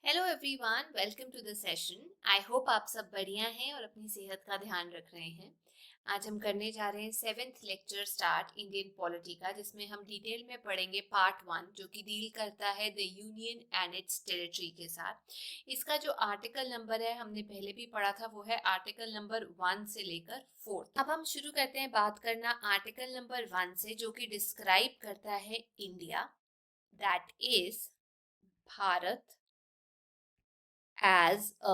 Hello everyone, welcome to the session. I hope आप सब बढ़िया हैं और अपनी सेहत का ध्यान रख रहे हैं। आज हम करने जा रहे हैं 7th lecture start Indian polity का, जिसमें हम डिटेल में पढ़ेंगे पार्ट 1 जो कि डील करता है the union and it's territory के साथ। इसका जो आर्टिकल नंबर है हमने पहले भी पढ़ा था, वो है आर्टिकल नंबर 1 से लेकर 4। अब हम शुरू करते हैं बात करना आर्टिकल नंबर 1 से, जो कि डिस्क्राइब करता है India, that is Bharat as a,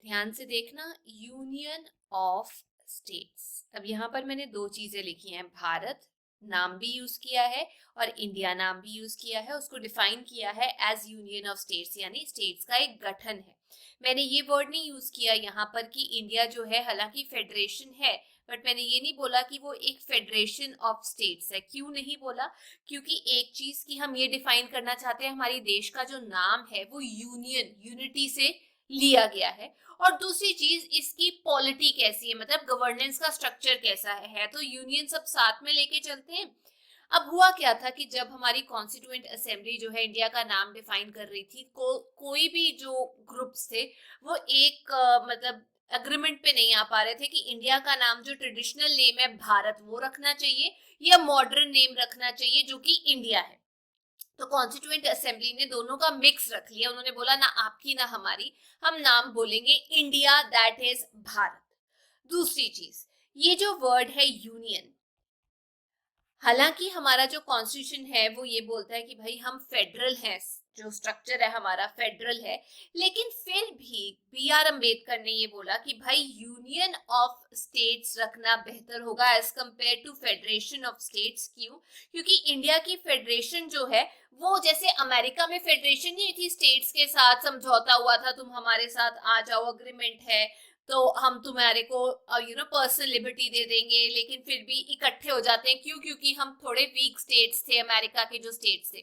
ध्यान से देखना, यूनियन ऑफ स्टेट्स। अब यहाँ पर मैंने दो चीजें लिखी हैं, भारत नाम भी यूज किया है और इंडिया नाम भी यूज किया है। उसको डिफाइन किया है एज यूनियन ऑफ स्टेट्स, यानी स्टेट्स का एक गठन है। मैंने ये वर्ड नहीं यूज किया यहाँ पर कि इंडिया जो है, हालांकि फेडरेशन है, बट मैंने ये नहीं बोला कि वो एक फेडरेशन ऑफ स्टेट्स है। क्यों नहीं बोला? क्योंकि एक चीज की हम ये डिफाइन करना चाहते हैं, हमारी देश का जो नाम है वो यूनियन, यूनिटी से लिया गया है। और दूसरी चीज, इसकी पॉलिटी कैसी है, मतलब गवर्नेंस का स्ट्रक्चर कैसा है तो यूनियन सब साथ में लेके चलते हैं। अब हुआ क्या था कि जब हमारी कॉन्स्टिट्यूएंट असेंबली जो है इंडिया का नाम डिफाइन कर रही थी, कोई भी जो ग्रुप्स थे वो एक मतलब अग्रीमेंट पे नहीं आ पा रहे थे कि इंडिया का नाम जो ट्रेडिशनल नेम है भारत वो रखना चाहिए या मॉडर्न नेम रखना चाहिए जो कि इंडिया है। तो कॉन्स्टिट्यूएंट असेंबली ने दोनों का मिक्स रख लिया। उन्होंने बोला ना आपकी ना हमारी, हम नाम बोलेंगे इंडिया, दैट इज भारत। दूसरी चीज, ये जो वर्ड है यूनियन, हालांकि हमारा जो कॉन्स्टिट्यूशन है वो ये बोलता है कि भाई हम फेडरल हैं, जो स्ट्रक्चर है हमारा फेडरल है, लेकिन फिर भी बी आर अम्बेडकर ने ये बोला कि भाई यूनियन ऑफ स्टेट्स रखना बेहतर होगा as compare to federation of states. क्यों? क्योंकि इंडिया की फेडरेशन जो है वो जैसे अमेरिका में फेडरेशन नहीं थी, स्टेट्स के साथ समझौता हुआ था, तुम हमारे साथ आ जाओ, अग्रीमेंट है तो हम तुम्हारे को पर्सनल लिबर्टी दे देंगे, लेकिन फिर भी इकट्ठे हो जाते हैं। क्यों? क्योंकि हम थोड़े वीक स्टेट्स थे, अमेरिका के जो स्टेट्स थे।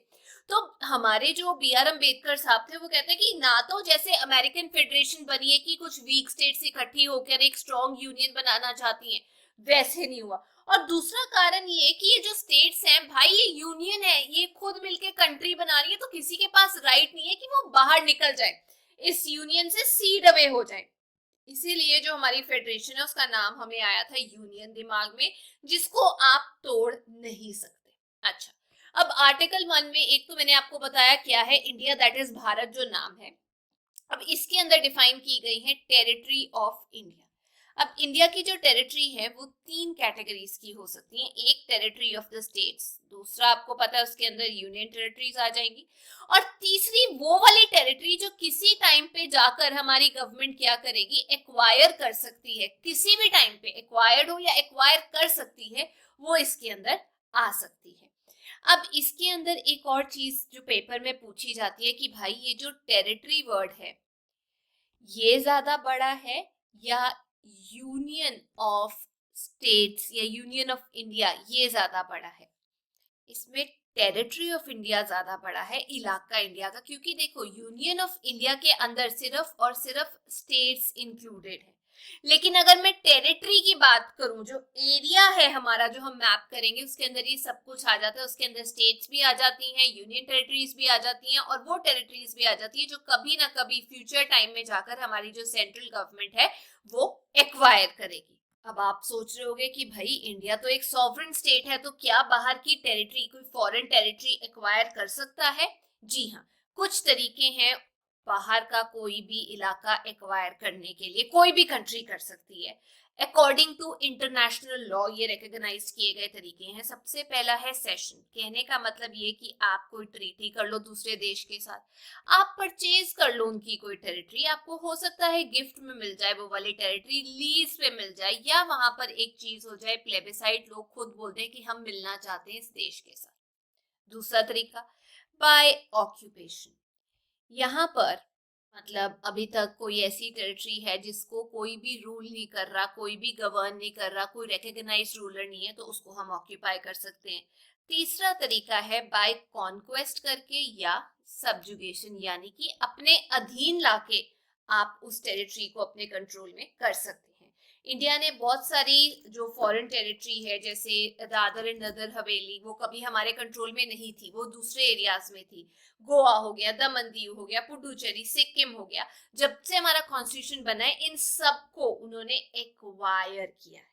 तो हमारे जो बी आर अम्बेडकर साहब थे वो कहते हैं कि ना तो जैसे अमेरिकन फेडरेशन बनी है कि कुछ वीक स्टेट्स इकट्ठी होकर एक स्ट्रॉन्ग यूनियन बनाना चाहती हैं, वैसे नहीं हुआ। और दूसरा कारण ये कि ये जो स्टेट्स हैं भाई, ये यूनियन है, ये खुद मिलके कंट्री बना रही है, तो किसी के पास राइट नहीं है कि वो बाहर निकल जाए, इस यूनियन से सीड अवे हो जाए। इसीलिए जो हमारी फेडरेशन है उसका नाम हमें आया था यूनियन दिमाग में, जिसको आप तोड़ नहीं सकते। अच्छा, अब आर्टिकल 1 में एक तो मैंने आपको बताया क्या है, इंडिया दैट इज भारत जो नाम है। अब इसके अंदर डिफाइन की गई है टेरिटरी ऑफ इंडिया। अब इंडिया की जो टेरिटरी है वो 3 कैटेगरीज की हो सकती है। एक टेरिटरी ऑफ द स्टेट्स, दूसरा आपको पता है उसके अंदर यूनियन टेरिटरीज आ जाएंगी, और तीसरी वो वाली टेरिटरी जो किसी टाइम पे जाकर हमारी गवर्नमेंट क्या करेगी, एक्वायर कर सकती है, किसी भी टाइम पे एक्वायर्ड हो या एक्वायर कर सकती है, वो इसके अंदर आ सकती है। अब इसके अंदर एक और चीज जो पेपर में पूछी जाती है कि भाई ये जो टेरिटरी वर्ड है ये ज्यादा बड़ा है या यूनियन ऑफ स्टेट्स या यूनियन ऑफ इंडिया ये ज्यादा बड़ा है? इसमें टेरिटरी ऑफ इंडिया ज्यादा बड़ा है इलाका इंडिया का, क्योंकि देखो यूनियन ऑफ इंडिया के अंदर सिर्फ और सिर्फ स्टेट्स इंक्लूडेड है। लेकिन अगर मैं टेरिटरी की बात करूं, जो एरिया है हमारा जो हम मैप करेंगे उसके अंदर ये सब कुछ आ जाता है, उसके अंदर स्टेट्स भी आ जाती हैं, यूनियन टेरिटरीज भी आ जाती हैं, और वो टेरिटरीज भी आ जाती है जो कभी ना कभी फ्यूचर टाइम में जाकर हमारी जो सेंट्रल गवर्नमेंट है वो एक्वायर करेगी। अब आप सोच रहे होंगे कि भाई इंडिया तो एक सॉवरेन स्टेट है, तो क्या बाहर की टेरिटरी, कोई फॉरेन टेरिटरी एक्वायर कर सकता है? जी हाँ, कुछ तरीके हैं बाहर का कोई भी इलाका एक्वायर करने के लिए, कोई भी कंट्री कर सकती है अकॉर्डिंग टू इंटरनेशनल लॉ। ये रिकॉग्नाइज किए गए तरीके हैं। सबसे पहला है सेशन। कहने का मतलब ये कि आप कोई ट्रीटी कर लो दूसरे देश के साथ, आप परचेज कर लो उनकी कोई टेरिटरी, आपको हो सकता है गिफ्ट में मिल जाए वो वाली टेरिटरी, लीज पे मिल जाए, या वहां पर एक चीज हो जाए प्लेबिसाइट, लोग खुद बोलते हैं कि हम मिलना चाहते हैं इस देश के साथ। दूसरा तरीका, बाय ऑक्यूपेशन। यहाँ पर मतलब अभी तक कोई ऐसी टेरिटरी है जिसको कोई भी रूल नहीं कर रहा, कोई भी गवर्न नहीं कर रहा, कोई रिकॉग्नाइज्ड रूलर नहीं है, तो उसको हम ऑक्यूपाई कर सकते हैं। तीसरा तरीका है बाय कॉन्क्वेस्ट करके या सबजुगेशन, यानी कि अपने अधीन लाके आप उस टेरिटरी को अपने कंट्रोल में कर सकते हैं। इंडिया ने बहुत सारी जो फॉरेन टेरिटरी है, जैसे दादर एंड नगर हवेली, वो कभी हमारे कंट्रोल में नहीं थी, वो दूसरे एरियाज में थी। गोवा हो गया, दमन दीव हो गया, पुडुचेरी, सिक्किम हो गया। जब से हमारा कॉन्स्टिट्यूशन बना है, इन सबको उन्होंने एक्वायर किया है।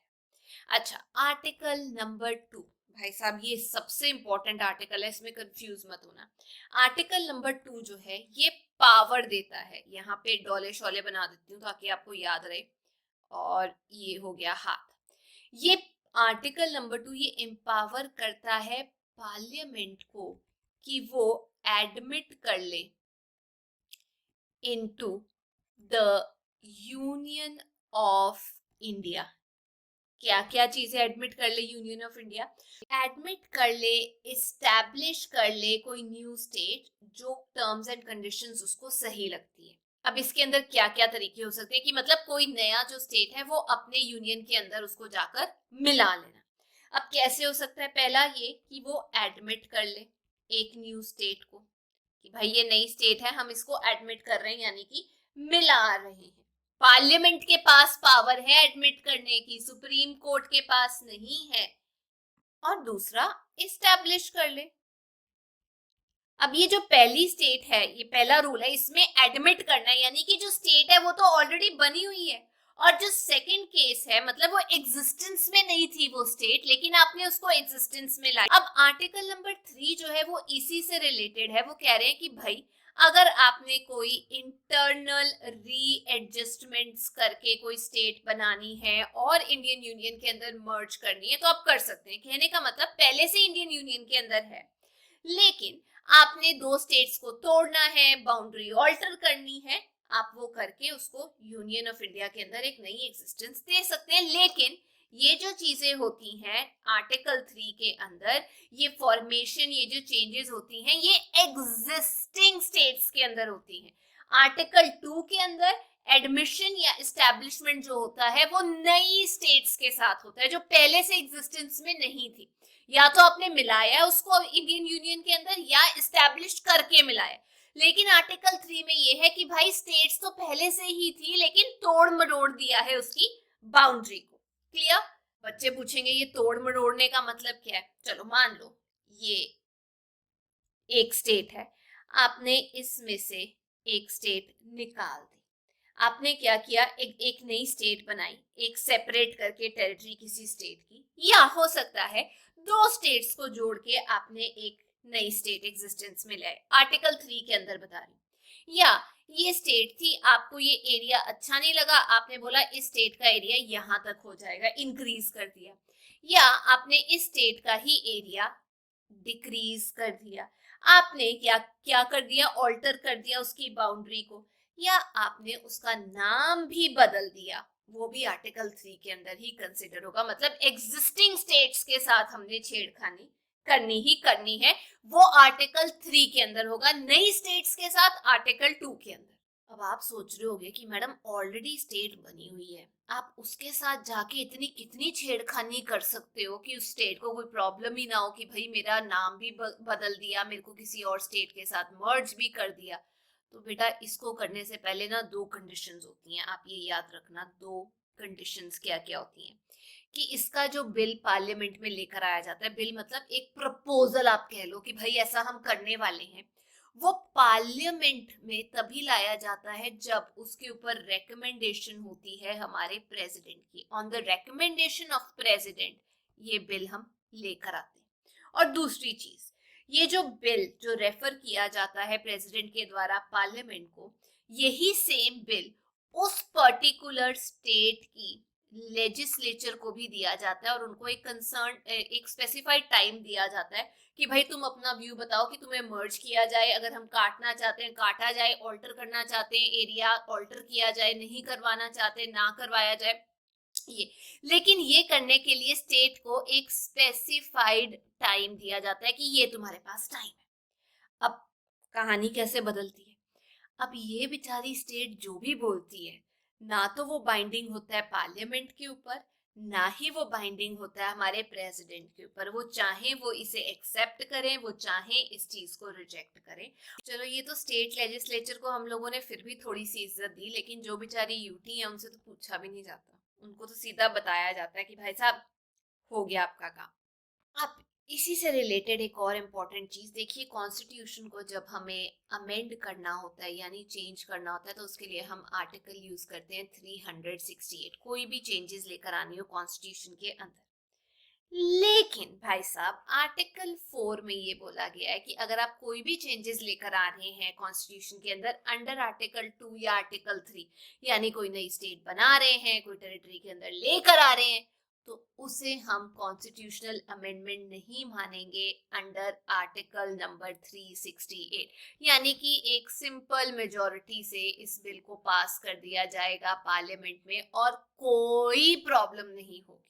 अच्छा, आर्टिकल नंबर 2, भाई साहब ये सबसे इंपॉर्टेंट आर्टिकल है, इसमें कंफ्यूज मत होना। आर्टिकल नंबर 2 जो है ये पावर देता है, यहाँ पे डोले शोले बना देती हूँ ताकि आपको याद रहे, और ये हो गया हाथ। ये आर्टिकल नंबर 2 ये एम्पावर करता है पार्लियामेंट को कि वो एडमिट कर ले into the union of India. क्या क्या चीजें एडमिट कर ले यूनियन ऑफ इंडिया? एडमिट कर ले, इस्टेब्लिश कर ले कोई न्यू स्टेट जो टर्म्स एंड कंडीशंस उसको सही लगती है। अब इसके अंदर क्या क्या तरीके हो सकते हैं कि मतलब कोई नया जो स्टेट है वो अपने यूनियन के अंदर उसको जाकर मिला लेना। अब कैसे हो सकता है? पहला ये कि वो एडमिट कर ले एक न्यू स्टेट को कि भाई ये नई स्टेट है, हम इसको एडमिट कर रहे हैं, यानी कि मिला रहे हैं। पार्लियामेंट के पास पावर है एडमिट करने की, सुप्रीम कोर्ट के पास नहीं है। और दूसरा, इस्टेब्लिश कर ले। अब ये जो पहली स्टेट है, ये पहला रूल है, इसमें एडमिट करना है, यानी कि जो स्टेट है वो तो ऑलरेडी बनी हुई है। और जो सेकंड केस है, मतलब वो एग्जिस्टेंस में नहीं थी वो स्टेट, लेकिन आपने उसको एग्जिस्टेंस में लाई। अब आर्टिकल नंबर 3 जो है वो इसी से रिलेटेड है। वो कह रहे हैं कि भाई अगर आपने कोई इंटरनल रीएडजस्टमेंट्स करके कोई स्टेट बनानी है और इंडियन यूनियन के अंदर मर्ज करनी है तो आप कर सकते हैं। कहने का मतलब पहले से इंडियन यूनियन के अंदर है, लेकिन आपने दो स्टेट्स को तोड़ना है, बाउंड्री ऑल्टर करनी है, आप वो करके उसको यूनियन ऑफ इंडिया के अंदर एक नई एग्जिस्टेंस दे सकते हैं। लेकिन ये जो चीजें होती हैं आर्टिकल 3 के अंदर, ये फॉर्मेशन, ये जो चेंजेस होती हैं, ये एग्जिस्टिंग स्टेट्स के अंदर होती हैं। आर्टिकल 2 के अंदर एडमिशन या एस्टेब्लिशमेंट जो होता है वो नई स्टेट्स के साथ होता है जो पहले से एग्जिस्टेंस में नहीं थी। या तो आपने मिलाया उसको इंडियन यूनियन के अंदर या एस्टेब्लिश करके मिलाया। लेकिन आर्टिकल 3 में ये है कि भाई स्टेट्स तो पहले से ही थी, लेकिन तोड़ मरोड़ दिया है उसकी बाउंड्री को। क्लियर? बच्चे पूछेंगे ये तोड़ मरोड़ने का मतलब क्या है? चलो मान लो ये एक स्टेट है, आपने इसमें से एक स्टेट निकाल दी। आपने क्या किया? एक नई स्टेट बनाई, एक सेपरेट करके टेरिटरी किसी स्टेट की, या हो सकता है दो स्टेट्स को जोड़ के आपने एक नई स्टेट एग्जिस्टेंस में लाए। आर्टिकल 3 के अंदर बता रही। या ये स्टेट थी, आपको ये एरिया अच्छा नहीं लगा, आपने बोला इस स्टेट का एरिया यहां तक हो जाएगा, इंक्रीज कर दिया। या आपने इस स्टेट का ही एरिया डिक्रीज कर दिया। आपने क्या क्या कर दिया? ऑल्टर कर दिया उसकी बाउंड्री को। या आपने उसका नाम भी बदल दिया, वो भी आर्टिकल 3 के अंदर ही कंसिडर होगा। मतलब एग्जिस्टिंग स्टेट्स के साथ हमने छेड़खानी करनी ही करनी है, वो आर्टिकल 3 के अंदर होगा। नई स्टेट्स के साथ आर्टिकल 2 के अंदर। अब आप सोच रहे होंगे कि मैडम ऑलरेडी स्टेट बनी हुई है, आप उसके साथ जाके इतनी कितनी छेड़खानी कर सकते हो कि उस स्टेट को कोई प्रॉब्लम ही ना हो कि भाई मेरा नाम भी बदल दिया, मेरे को किसी और स्टेट के साथ मर्ज भी कर दिया। तो बेटा इसको करने से पहले ना दो कंडीशंस होती हैं, आप ये याद रखना। दो कंडीशंस क्या क्या होती हैं कि इसका जो बिल पार्लियामेंट में लेकर आया जाता है, बिल मतलब एक प्रपोजल आप कह लो कि भाई ऐसा हम करने वाले हैं, वो पार्लियामेंट में तभी लाया जाता है जब उसके ऊपर रिकमेंडेशन होती है हमारे प्रेसिडेंट की। On the recommendation of president ये बिल हम लेकर आते हैं। और दूसरी चीज, ये जो बिल जो रेफर किया जाता है प्रेसिडेंट के द्वारा पार्लियामेंट को, यही सेम बिल उस पर्टिकुलर स्टेट की लेजिस्लेचर को भी दिया जाता है और उनको एक कंसर्न, एक स्पेसिफाइड टाइम दिया जाता है कि भाई तुम अपना व्यू बताओ कि तुम्हें मर्ज किया जाए, अगर हम काटना चाहते हैं काटा जाए, ऑल्टर करना चाहते हैं एरिया ऑल्टर किया जाए, नहीं करवाना चाहते ना करवाया जाए ये। लेकिन ये करने के लिए स्टेट को एक स्पेसिफाइड टाइम दिया जाता है कि ये तुम्हारे पास टाइम है। अब कहानी कैसे बदलती है? अब ये बेचारी स्टेट जो भी बोलती है, ना तो वो बाइंडिंग होता है पार्लियामेंट के ऊपर, ना ही वो बाइंडिंग होता है हमारे प्रेसिडेंट के ऊपर। वो चाहे वो इसे एक्सेप्ट करें, वो चाहे इस चीज को रिजेक्ट करें। चलो ये तो स्टेट लेजिस्लेचर को हम लोगों ने फिर भी थोड़ी सी इज्जत दी, लेकिन जो बेचारी यूटी है उनसे तो पूछा भी नहीं जाता। उनको तो सीधा बताया जाता है कि भाई साहब हो गया आपका काम। अब इसी से रिलेटेड एक और इम्पॉर्टेंट चीज देखिए, कॉन्स्टिट्यूशन को जब हमें अमेंड करना होता है यानी चेंज करना होता है तो उसके लिए हम आर्टिकल यूज करते हैं 368, कोई भी चेंजेस लेकर आनी हो कॉन्स्टिट्यूशन के अंदर। लेकिन भाई साहब आर्टिकल 4 में ये बोला गया है कि अगर आप कोई भी चेंजेस लेकर आ रहे हैं कॉन्स्टिट्यूशन के अंदर अंडर आर्टिकल 2 या आर्टिकल 3, यानी कोई नई स्टेट बना रहे हैं, कोई टेरिटरी के अंदर लेकर आ रहे हैं, तो उसे हम कॉन्स्टिट्यूशनल अमेंडमेंट नहीं मानेंगे अंडर आर्टिकल नंबर 368। यानी कि एक सिंपल मेजॉरिटी से इस बिल को पास कर दिया जाएगा पार्लियामेंट में और कोई प्रॉब्लम नहीं होगी।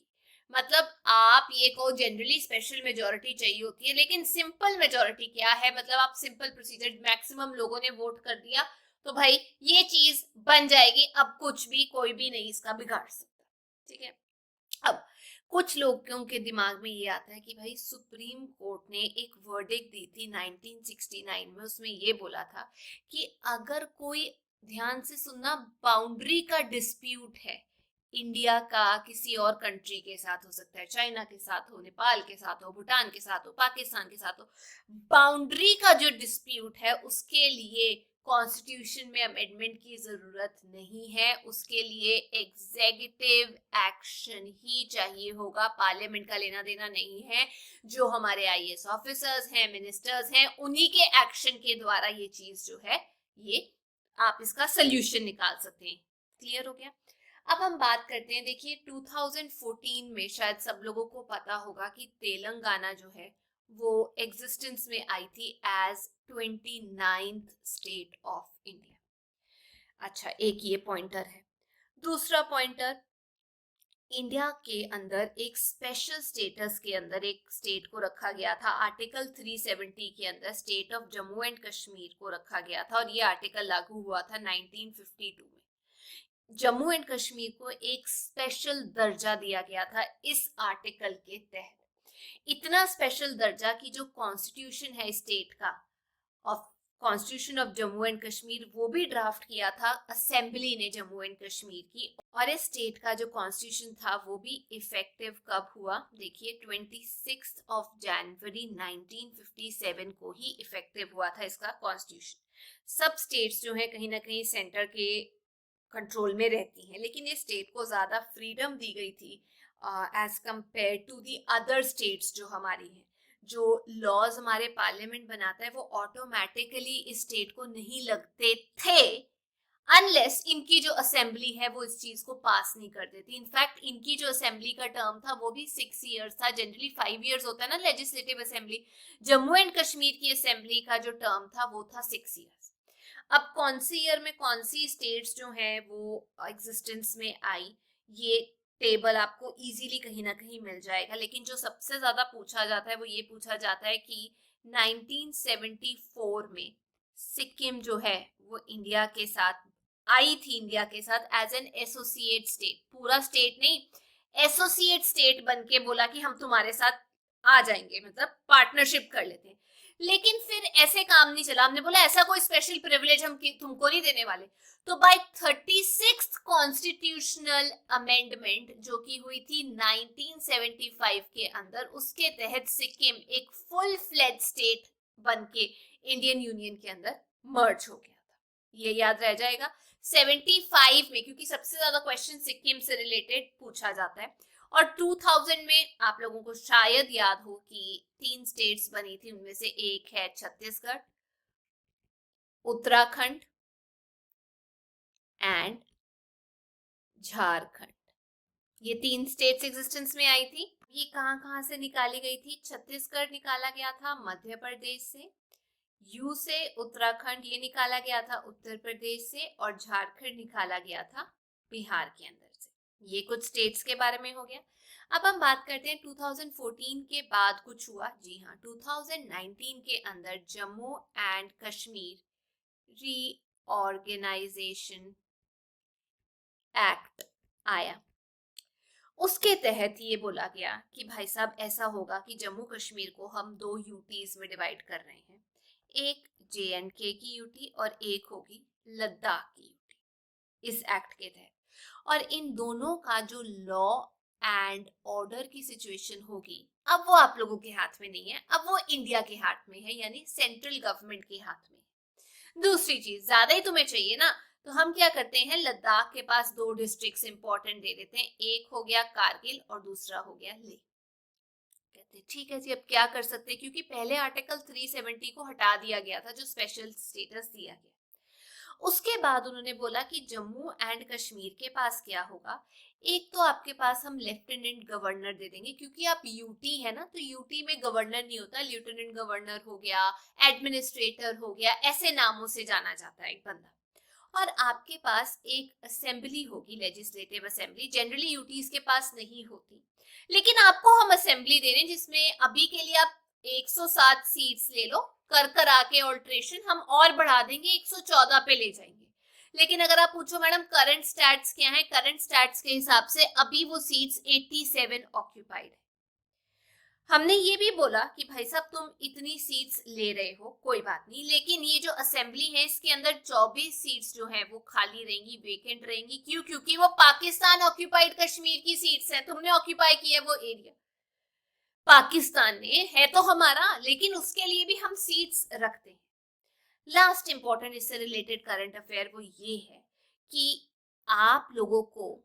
मतलब आप ये को जनरली स्पेशल मेजोरिटी चाहिए होती है, लेकिन सिंपल मेजोरिटी क्या है, मतलब आप सिंपल प्रोसीजर, मैक्सिमम लोगों ने वोट कर दिया तो भाई ये चीज बन जाएगी, अब कुछ भी कोई भी नहीं इसका बिगाड़ सकता। ठीक है। अब कुछ लोगों के दिमाग में ये आता है कि भाई सुप्रीम कोर्ट ने एक वर्डिक्ट दी थी 1969 में, उसमें ये बोला था कि अगर कोई, ध्यान से सुनना, बाउंड्री का डिस्प्यूट है इंडिया का किसी और कंट्री के साथ, हो सकता है चाइना के साथ हो, नेपाल के साथ हो, भूटान के साथ हो, पाकिस्तान के साथ हो, बाउंड्री का जो डिस्प्यूट है उसके लिए कॉन्स्टिट्यूशन में अमेंडमेंट की जरूरत नहीं है, उसके लिए एग्जीक्यूटिव एक्शन ही चाहिए होगा, पार्लियामेंट का लेना देना नहीं है। जो हमारे आईएएस ऑफिसर्स हैं, मिनिस्टर्स हैं, उन्हीं के एक्शन के द्वारा ये चीज जो है, ये आप इसका सोल्यूशन निकाल सकते हैं। क्लियर हो गया। अब हम बात करते हैं, देखिए 2014 में शायद सब लोगों को पता होगा कि तेलंगाना जो है वो एग्जिस्टेंस में आई थी as 29th state of India. अच्छा, एक ये पॉइंटर है। दूसरा पॉइंटर, इंडिया के अंदर एक स्पेशल स्टेटस के अंदर एक स्टेट को रखा गया था, आर्टिकल 370 के अंदर state of Jammu and Kashmir को रखा गया था और ये आर्टिकल लागू हुआ था 1952 में। जम्मू एंड कश्मीर को एक स्पेशल दर्जा दिया गया था इस आर्टिकल के तहत। इतना स्पेशल दर्जा कि जो कॉन्स्टिट्यूशन है स्टेट का, of constitution of Jammu and Kashmir, वो भी ड्राफ्ट किया था असेंबली ने जम्मू एंड कश्मीर की। और इस स्टेट का जो कॉन्स्टिट्यूशन था वो भी इफेक्टिव कब हुआ, देखिए 26 ऑफ जनवरी 1957 को ही इफेक्टिव हुआ था इसका कॉन्स्टिट्यूशन। सब स्टेट्स जो है कहीं ना कहीं सेंटर के कंट्रोल में रहती हैं, लेकिन ये स्टेट को ज्यादा फ्रीडम दी गई थी as compare to the other states जो हमारी हैं। जो लॉज हमारे पार्लियामेंट बनाता है वो ऑटोमेटिकली इस स्टेट को नहीं लगते थे अनलेस इनकी जो असेंबली है वो इस चीज को पास नहीं कर देती। इनफैक्ट इनकी जो असेंबली का टर्म था वो भी 6 ईयर्स था, जनरली 5 ईयर्स होता है ना legislative assembly. Jammu and Kashmir की असेंबली का जो टर्म था वो था 6 ईयर्स। अब कौन सी ईयर में कौन सी स्टेट्स जो हैं वो एग्जिस्टेंस में आई, ये टेबल आपको इजीली कहीं ना कहीं मिल जाएगा, लेकिन जो सबसे ज्यादा पूछा जाता है वो ये पूछा जाता है कि 1974 में सिक्किम जो है वो इंडिया के साथ आई थी, इंडिया के साथ एज एन एसोसिएट स्टेट, पूरा स्टेट नहीं, एसोसिएट स्टेट बन के बोला कि हम तुम्हारे साथ आ जाएंगे, मतलब पार्टनरशिप कर लेते हैं। लेकिन फिर ऐसे काम नहीं चला, हमने बोला ऐसा कोई स्पेशल प्रिविलेज हम तुमको नहीं देने वाले। तो बाय 36th कॉन्स्टिट्यूशनल अमेंडमेंट जो की हुई थी 1975 के अंदर, उसके तहत सिक्किम एक फुल फ्लेज स्टेट बन के इंडियन यूनियन के अंदर मर्ज हो गया था। ये याद रह जाएगा 75 में, क्योंकि सबसे ज्यादा क्वेश्चन सिक्किम से रिलेटेड पूछा जाता है। और 2000 में आप लोगों को शायद याद हो कि 3 स्टेट्स बनी थी, उनमें से एक है छत्तीसगढ़, उत्तराखंड एंड झारखंड। ये 3 स्टेट्स एग्जिस्टेंस में आई थी। ये कहां कहां से निकाली गई थी, छत्तीसगढ़ निकाला गया था मध्य प्रदेश से, यू से उत्तराखंड ये निकाला गया था उत्तर प्रदेश से, और झारखंड निकाला गया था बिहार के अंदर से। ये कुछ स्टेट्स के बारे में हो गया। अब हम बात करते हैं 2014 के बाद कुछ हुआ। जी हाँ, 2019 के अंदर Jammu and Kashmir reorganisation act आया। उसके तहत ये बोला गया कि भाई साहब ऐसा होगा कि जम्मू कश्मीर को हम 2 यूटीज में डिवाइड कर रहे हैं, एक JNK की यूटी और एक होगी लद्दाख की यूटी, इस एक्ट के तहत। और इन दोनों का जो लॉ एंड ऑर्डर की सिचुएशन होगी, अब वो आप लोगों के हाथ में नहीं है, अब वो इंडिया के हाथ में है, यानी सेंट्रल गवर्नमेंट के हाथ में है। दूसरी चीज, ज्यादा ही तुम्हें चाहिए ना, तो हम क्या करते हैं, लद्दाख के पास दो डिस्ट्रिक्ट्स इंपॉर्टेंट दे देते हैं, एक हो गया कारगिल और दूसरा हो गया लेह। कहते ठीक है जी, अब क्या कर सकते हैं, क्योंकि पहले आर्टिकल 370 को हटा दिया गया था, जो स्पेशल स्टेटस दिया गया। उसके बाद उन्होंने बोला कि जम्मू एंड कश्मीर के पास क्या होगा, एक तो आपके पास हम लेफ्टिनेंट गवर्नर दे देंगे, क्योंकि आप यूटी है ना, तो यूटी में गवर्नर नहीं होता, लेफ्टिनेंट गवर्नर हो गया, एडमिनिस्ट्रेटर हो गया, ऐसे नामों से जाना जाता है एक बंदा। और आपके पास एक असेंबली होगी, लेजिस्लेटिव असेंबली, जनरली यूटीज के पास नहीं होती, लेकिन आपको हम असेंबली दे रहे हैं, जिसमें अभी के लिए आप 107 सीट्स ले लो, कर कर आके ऑल्ट्रेशन हम और बढ़ा देंगे, 114 पे ले जाएंगे। लेकिन अगर आप पूछो मैडम करंट स्टैट्स क्या है, करंट स्टैट्स के हिसाब से अभी वो सीट्स 87 ऑक्यूपाइड है। हमने ये भी बोला कि भाई साहब तुम इतनी सीट्स ले रहे हो, कोई बात नहीं, लेकिन ये जो असेंबली है इसके अंदर 24 सीट्स जो है वो खाली रहेंगी, वेकेंट रहेंगी। क्यों? क्योंकि वो पाकिस्तान ऑक्यूपाइड कश्मीर की सीट्स हैं, तुमने ऑक्यूपाई किया वो एरिया, पाकिस्तान ने है तो हमारा, लेकिन उसके लिए भी हम सीट्स रखते हैं। लास्ट इंपॉर्टेंट इससे रिलेटेड करंट अफेयर वो ये है कि आप लोगों को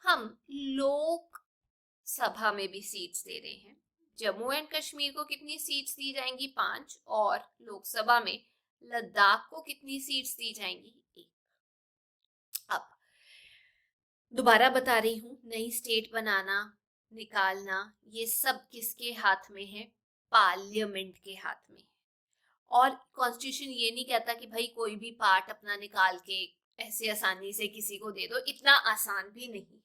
हम लोक सभा में भी सीट्स दे रहे हैं। जम्मू एंड कश्मीर को कितनी सीट्स दी जाएंगी? 5। और लोकसभा में लद्दाख को कितनी सीट्स दी जाएंगी? 1। अब दोबारा बता रही हूँ, नई स्टेट बनाना, निकालना, ये सब किसके हाथ में है? पार्लियामेंट के हाथ में। और कॉन्स्टिट्यूशन ये नहीं कहता कि भाई कोई भी पार्ट अपना निकाल के ऐसे आसानी से किसी को दे दो, इतना आसान भी नहीं।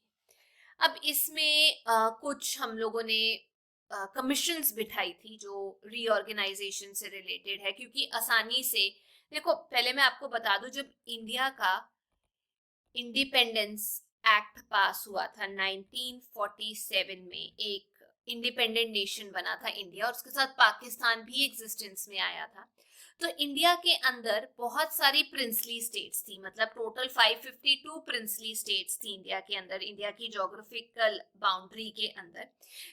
अब इसमें कुछ हम लोगों ने कमीशंस बिठाई थी जो रीऑर्गेनाइजेशन से रिलेटेड है, क्योंकि आसानी से देखो, पहले मैं आपको बता दूं, जब इंडिया का इंडिपेंडेंस एक्ट पास हुआ था 1947 में, एक इंडिपेंडेंट नेशन बना था इंडिया, और उसके साथ पाकिस्तान भी एग्जिस्टेंस में आया था। तो इंडिया के अंदर बहुत सारी प्रिंसली स्टेट्स थी, मतलब टोटल 552 प्रिंसली स्टेट्स थी इंडिया के अंदर, इंडिया की ज्योग्राफिकल बाउंड्री के अंदर,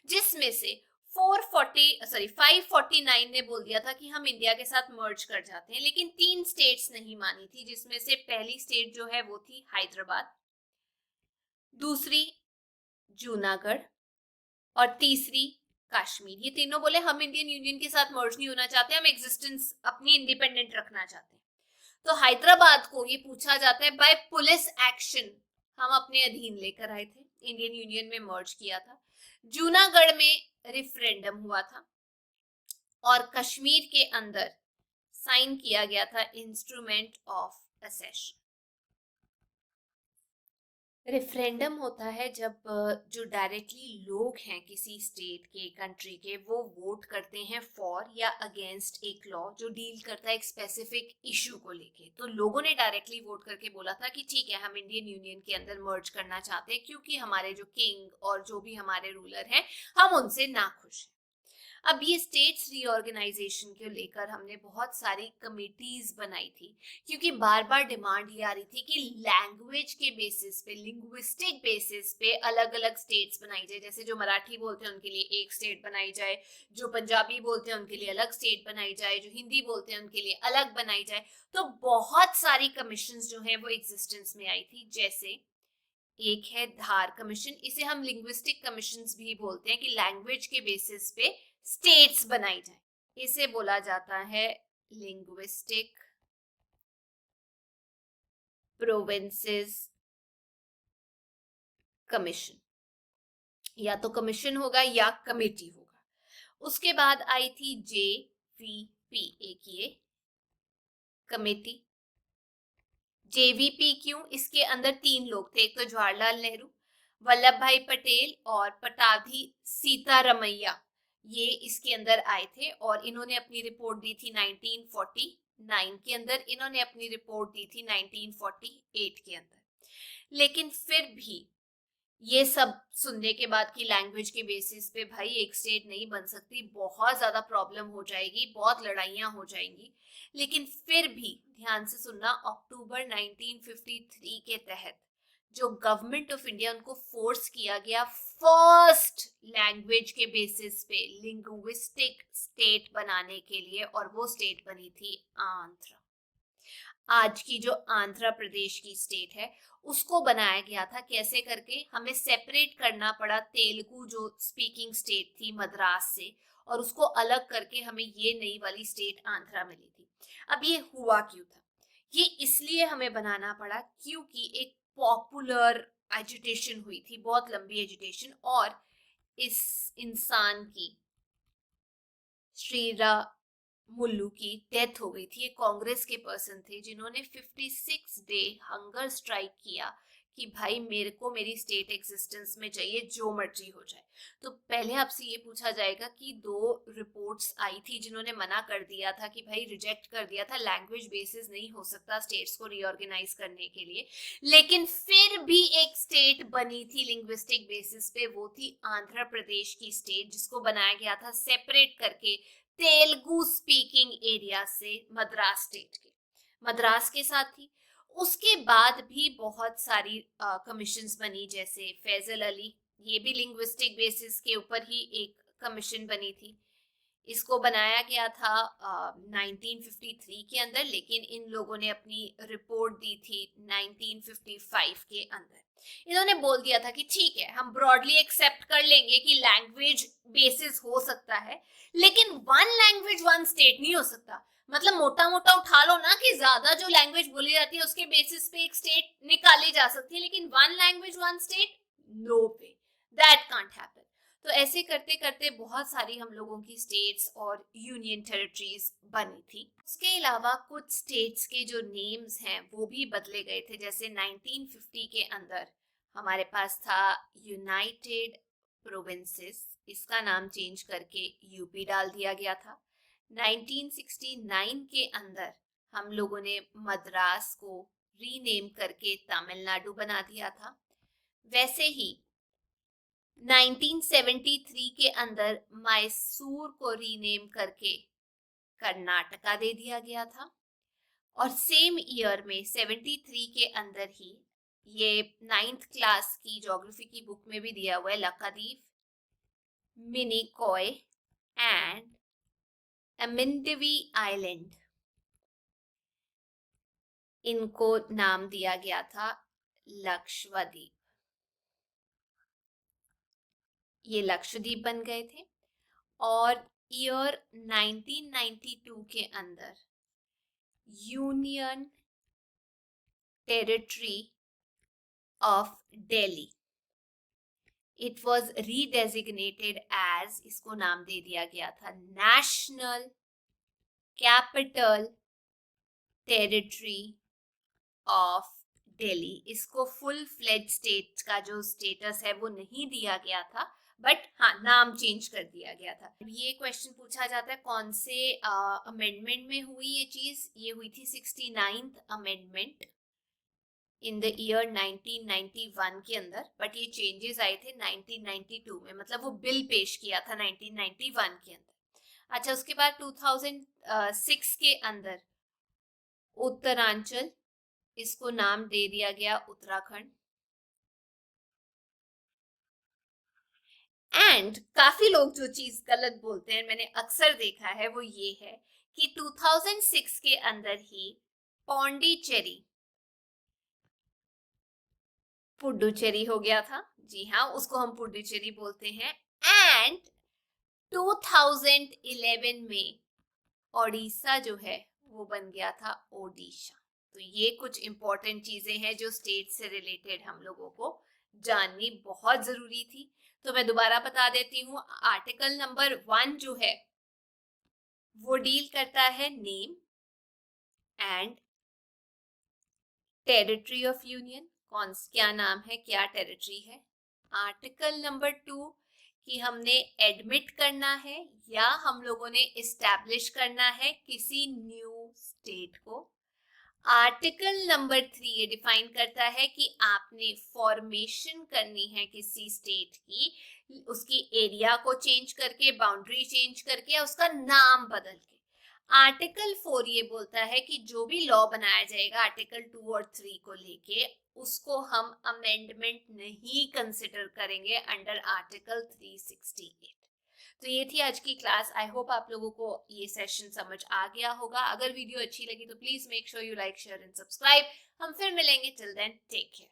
जिसमें से 549 ने बोल दिया था कि हम इंडिया के साथ मर्ज कर जाते हैं, लेकिन 3 स्टेट्स नहीं मानी थी, जिसमें से पहली स्टेट जो है वो थी हैदराबाद, दूसरी जूनागढ़ और तीसरी कश्मीर। ये तीनों बोले हम इंडियन यूनियन के साथ मर्ज नहीं होना चाहते, हम एग्जिस्टेंस अपनी इंडिपेंडेंट रखना चाहते हैं। तो हैदराबाद को ये पूछा जाता है बाय पुलिस एक्शन, हम अपने अधीन लेकर आए थे, इंडियन यूनियन में मर्ज किया था। जूनागढ़ में रेफरेंडम हुआ था, और कश्मीर के अंदर साइन किया गया था इंस्ट्रूमेंट ऑफ असेशन। रेफरेंडम होता है जब जो डायरेक्टली लोग हैं किसी स्टेट के, कंट्री के, वो वोट करते हैं फॉर या अगेंस्ट एक लॉ जो डील करता है एक स्पेसिफिक इशू को लेके। तो लोगों ने डायरेक्टली वोट करके बोला था कि ठीक है, हम इंडियन यूनियन के अंदर मर्ज करना चाहते हैं, क्योंकि हमारे जो किंग और जो भी हमारे रूलर हैं, हम उनसे नाखुश हैं। अब ये स्टेट्स रीऑर्गेनाइजेशन को लेकर हमने बहुत सारी कमेटीज बनाई थी, क्योंकि बार बार डिमांड ये आ रही थी कि लैंग्वेज के बेसिस पे, लिंग्विस्टिक बेसिस पे अलग अलग स्टेट्स बनाई जाए। जैसे जो मराठी बोलते हैं उनके लिए एक स्टेट बनाई जाए, जो पंजाबी बोलते हैं उनके लिए अलग स्टेट बनाई जाए, जो हिंदी बोलते हैं उनके लिए अलग बनाई जाए। तो बहुत सारी कमीशंस जो हैं वो एग्जिस्टेंस में आई थी। जैसे एक है धार कमीशन, इसे हम लिंग्विस्टिक कमीशंस भी बोलते हैं, कि लैंग्वेज के बेसिस पे स्टेट्स बनाई जाए, इसे बोला जाता है लिंग्विस्टिक प्रोविंसेस कमीशन, या तो कमीशन होगा या कमेटी होगा। उसके बाद आई थी JVP, एक ये कमेटी। JVP क्यों? इसके अंदर 3 लोग थे, एक तो जवाहरलाल नेहरू, वल्लभ भाई पटेल और पटाभी सीतारमैया, ये इसके अंदर आए थे, और इन्होंने अपनी रिपोर्ट दी थी 1949 के अंदर, इन्होंने अपनी रिपोर्ट दी थी 1948 के अंदर। लेकिन फिर भी ये सब सुनने के बाद कि लैंग्वेज के बेसिस पे भाई एक स्टेट नहीं बन सकती, बहुत ज्यादा प्रॉब्लम हो जाएगी, बहुत लड़ाइयां हो जाएंगी, लेकिन फिर भी ध्यान से सुनना, अक्टूबर 1953 के तहत जो गवर्नमेंट ऑफ इंडिया उनको फोर्स किया गया फर्स्ट लैंग्वेज के बेसिस पे लिंग्विस्टिक स्टेट बनाने के लिए, और वो स्टेट बनी थी आंध्र। आज की जो आंध्र प्रदेश की स्टेट है उसको बनाया गया था कैसे करके, हमें सेपरेट करना पड़ा तेलुगु जो स्पीकिंग स्टेट थी मद्रास से, और उसको अलग करके हमें ये नई वाली स्टेट आंध्रा मिली थी। अब ये हुआ क्यों था? ये इसलिए हमें बनाना पड़ा क्योंकि एक पॉपुलर एजुटेशन हुई थी, बहुत लंबी एजुटेशन, और इस इंसान की, श्रीरा मुल्लू की डेथ हो गई थी। एक कांग्रेस के पर्सन थे जिन्होंने 56 डे हंगर स्ट्राइक किया कि भाई मेरे को मेरी स्टेट एग्जिस्टेंस में चाहिए, जो मर्जी हो जाए। तो पहले आपसे ये पूछा जाएगा कि 2 रिपोर्ट्स आई थी जिन्होंने मना कर दिया था कि भाई रिजेक्ट कर दिया था, लैंग्वेज बेसिस नहीं हो सकता स्टेट्स को रीऑर्गेनाइज करने के लिए, लेकिन फिर भी एक स्टेट बनी थी लिंग्विस्टिक बेसिस पे, वो थी आंध्र प्रदेश की स्टेट, जिसको बनाया गया था सेपरेट करके तेलुगु स्पीकिंग एरिया से मद्रास स्टेट के, मद्रास के साथ थी। उसके बाद भी बहुत सारी कमीशंस बनी, जैसे फैजल अली, ये भी लिंग्विस्टिक बेसिस के ऊपर ही एक कमीशन बनी थी। इसको बनाया गया था 1953 के अंदर, लेकिन इन लोगों ने अपनी रिपोर्ट दी थी 1955 के अंदर। इन्होंने बोल दिया था कि ठीक है, हम ब्रॉडली एक्सेप्ट कर लेंगे कि लैंग्वेज बेसिस हो सकता है, लेकिन वन लैंग्वेज वन स्टेट नहीं हो सकता। मतलब मोटा मोटा उठा लो ना कि ज्यादा जो लैंग्वेज बोली जाती है उसके बेसिस पे एक स्टेट निकाली जा सकती है, लेकिन one language one state, no way, that can't happen. तो ऐसे करते करते बहुत सारी हम लोगों की स्टेट्स और यूनियन टेरिटरीज बनी थी। उसके अलावा कुछ स्टेट्स के जो नेम्स हैं वो भी बदले गए थे। जैसे 1950 के अंदर हमारे पास था यूनाइटेड प्रोविंसेस, इसका नाम चेंज करके यूपी डाल दिया गया था। 1969 के अंदर हम लोगों ने मद्रास को रीनेम करके तमिलनाडु बना दिया था। वैसे ही 1973 के अंदर मैसूर को रीनेम करके कर्नाटका दे दिया गया था, और सेम ईयर में 73 के अंदर ही, ये 9th क्लास की ज्योग्राफी की बुक में भी दिया हुआ है, लक्षद्वीप, मिनिकॉय एंड अमिंडवी आइलैंड, इनको नाम दिया गया था लक्षद्वीप। ये लक्षद्वीप बन गए थे। और ईयर 1992 के अंदर union territory of Delhi, it was redesignated as, इसको नाम दे दिया गया था national capital territory of Delhi. इसको फुल फ्लेज स्टेट का जो स्टेटस है वो नहीं दिया गया था, बट हाँ नाम चेंज कर दिया गया था। ये क्वेश्चन पूछा जाता है कौन से अमेंडमेंट में हुई ये चीज, ये हुई थी 69th amendment in the year 1991 के अंदर, बट ये चेंजेस आए थे 1992 में, मतलब वो बिल पेश किया था 1991 के अंदर। अच्छा, उसके बाद 2006 के अंदर उत्तरांचल, इसको नाम दे दिया गया उत्तराखंड। एंड काफी लोग जो चीज गलत बोलते हैं, मैंने अक्सर देखा है, वो ये है कि 2006 के अंदर ही पौंडीचेरी पुडुचेरी हो गया था। जी हाँ, उसको हम पुडुचेरी बोलते हैं। एंड 2011 में ओडिशा जो है वो बन गया था ओडिशा। तो ये कुछ इंपॉर्टेंट चीजें हैं जो स्टेट से रिलेटेड हम लोगों को जाननी बहुत जरूरी थी। तो मैं दोबारा बता देती हूँ, आर्टिकल नंबर 1 जो है वो डील करता है name and territory of union, कौन क्या नाम है, क्या टेरिटरी है। आर्टिकल नंबर 2 कि हमने एडमिट करना है या हम लोगों ने इस्टेब्लिश करना है किसी न्यू स्टेट को। आर्टिकल नंबर 3 ये डिफाइन करता है कि आपने फॉर्मेशन करनी है किसी स्टेट की, उसकी एरिया को चेंज करके, बाउंड्री चेंज करके, या उसका नाम बदल के। आर्टिकल 4 ये बोलता है कि जो भी लॉ बनाया जाएगा आर्टिकल 2 और 3 को लेके, उसको हम अमेंडमेंट नहीं कंसिडर करेंगे अंडर आर्टिकल 368। तो ये थी आज की क्लास। आई होप आप लोगों को ये सेशन समझ आ गया होगा। अगर वीडियो अच्छी लगी तो please make sure you like, share and subscribe. हम फिर मिलेंगे। Till then take care.